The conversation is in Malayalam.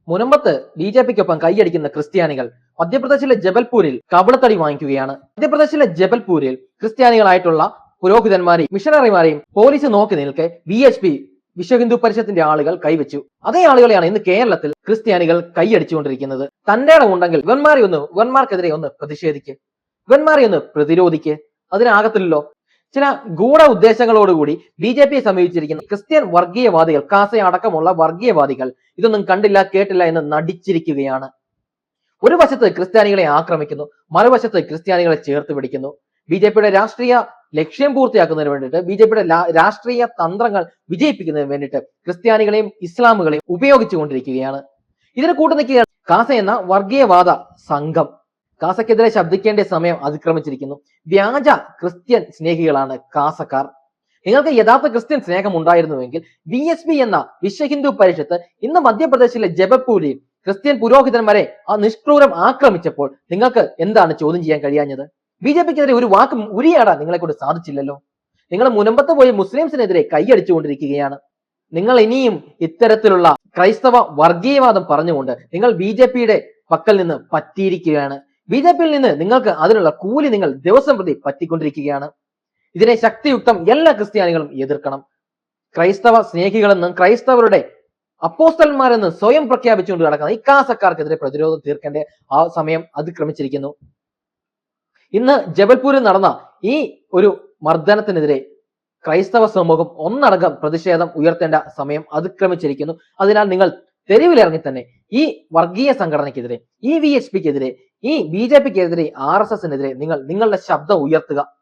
മുനമ്പത്ത് ബി.ജെ.പിക്കൊപ്പം കൈയടിക്കുന്ന ക്രിസ്ത്യാനികൾ മധ്യപ്രദേശിലെ ജബൽപൂരിൽ കബളത്തടി വാങ്ങിക്കുകയാണ്. മധ്യപ്രദേശിലെ ജബൽപൂരിൽ ക്രിസ്ത്യാനികളായിട്ടുള്ള പുരോഹിതന്മാരെയും മിഷണറിമാരെയും പോലീസ് നോക്കി നിൽക്കെ VHP വിശ്വ ഹിന്ദു പരിഷത്തിന്റെ ആളുകൾ കൈവച്ചു. അതേ ആളുകളെയാണ് ഇന്ന് കേരളത്തിൽ ക്രിസ്ത്യാനികൾ കൈയടിച്ചുകൊണ്ടിരിക്കുന്നത്. തന്റെ ഉണ്ടെങ്കിൽ ഇവന്മാർക്കെതിരെ ഒന്ന് പ്രതിഷേധിക്ക്, ഇവന്മാരെ ഒന്ന് പ്രതിരോധിക്ക്. അതിനാകത്തില്ലല്ലോ. ചില ഗൂഢ ഉദ്ദേശങ്ങളോടുകൂടി BJPയെ സമീപിച്ചിരിക്കുന്ന ക്രിസ്ത്യൻ വർഗീയവാദികൾ, കാസ അടക്കമുള്ള വർഗീയവാദികൾ ഇതൊന്നും കണ്ടില്ല കേട്ടില്ല എന്ന് നടിച്ചിരിക്കുകയാണ്. ഒരു വശത്ത് ക്രിസ്ത്യാനികളെ ആക്രമിക്കുന്നു, മറുവശത്ത് ക്രിസ്ത്യാനികളെ ചേർത്ത് പിടിക്കുന്നു. BJPയുടെ രാഷ്ട്രീയ ലക്ഷ്യം പൂർത്തിയാക്കുന്നതിന് വേണ്ടിയിട്ട്, BJPയുടെ രാഷ്ട്രീയ തന്ത്രങ്ങൾ വിജയിപ്പിക്കുന്നതിന് വേണ്ടിയിട്ട് ക്രിസ്ത്യാനികളെയും ഇസ്ലാമുകളെയും ഉപയോഗിച്ചുകൊണ്ടിരിക്കുകയാണ്. ഇതിന് കൂട്ടുനിൽക്കുകയാണ് കാസ എന്ന വർഗീയവാദ സംഘം. കാസക്കെതിരെ ശബ്ദിക്കേണ്ട സമയം അതിക്രമിച്ചിരിക്കുന്നു. വ്യാജ ക്രിസ്ത്യൻ സ്നേഹികളാണ് കാസക്കാർ. നിങ്ങൾക്ക് യഥാർത്ഥ ക്രിസ്ത്യൻ സ്നേഹം ഉണ്ടായിരുന്നുവെങ്കിൽ VSP എന്ന വിശ്വ ഹിന്ദു പരിഷത്ത് ഇന്ന് മധ്യപ്രദേശിലെ ജബൽപൂരിൽ ക്രിസ്ത്യൻ പുരോഹിതന്മാരെ ആ നിഷ്ഠൂരം ആക്രമിച്ചപ്പോൾ നിങ്ങൾക്ക് എന്താണ് ചോദ്യം ചെയ്യാൻ കഴിയാഞ്ഞത്? BJPക്കെതിരെ ഒരു വാക്ക് ഉരിയാടാൻ നിങ്ങളെ കൊണ്ട് സാധിച്ചില്ലല്ലോ. നിങ്ങൾ മുനമ്പത്ത് പോയി മുസ്ലിംസിനെതിരെ കൈയടിച്ചുകൊണ്ടിരിക്കുകയാണ്. നിങ്ങൾ ഇനിയും ഇത്തരത്തിലുള്ള ക്രൈസ്തവ വർഗീയവാദം പറഞ്ഞുകൊണ്ട് നിങ്ങൾ BJPയുടെ പക്കൽ നിന്ന് പറ്റിയിരിക്കുകയാണ്. BJPയിൽ നിന്ന് നിങ്ങൾക്ക് അതിനുള്ള കൂലി നിങ്ങൾ ദിവസം പ്രതി പറ്റിക്കൊണ്ടിരിക്കുകയാണ്. ഇതിനെ ശക്തിയുക്തം എല്ലാ ക്രിസ്ത്യാനികളും എതിർക്കണം. ക്രൈസ്തവ സ്നേഹികളെന്നും ക്രൈസ്തവരുടെ അപ്പോസ്തലന്മാരെന്ന് സ്വയം പ്രഖ്യാപിച്ചുകൊണ്ട് നടക്കുന്ന ഈ കാസക്കാർക്കെതിരെ പ്രതിരോധം തീർക്കേണ്ട ആ സമയം അതിക്രമിച്ചിരിക്കുന്നു. ഇന്ന് ജബൽപൂരിൽ നടന്ന ഈ ഒരു മർദ്ദനത്തിനെതിരെ ക്രൈസ്തവ സമൂഹം ഒന്നടങ്കം പ്രതിഷേധം ഉയർത്തേണ്ട സമയം അതിക്രമിച്ചിരിക്കുന്നു. അതിനാൽ നിങ്ങൾ തെരുവിലിറങ്ങി തന്നെ ഈ വർഗീയ സംഘടനയ്ക്കെതിരെ, ഈ VHPക്കെതിരെ, ഈ BJPക്കെതിരെ, RSSനെതിരെ നിങ്ങൾ നിങ്ങളുടെ ശബ്ദം ഉയർത്തുക.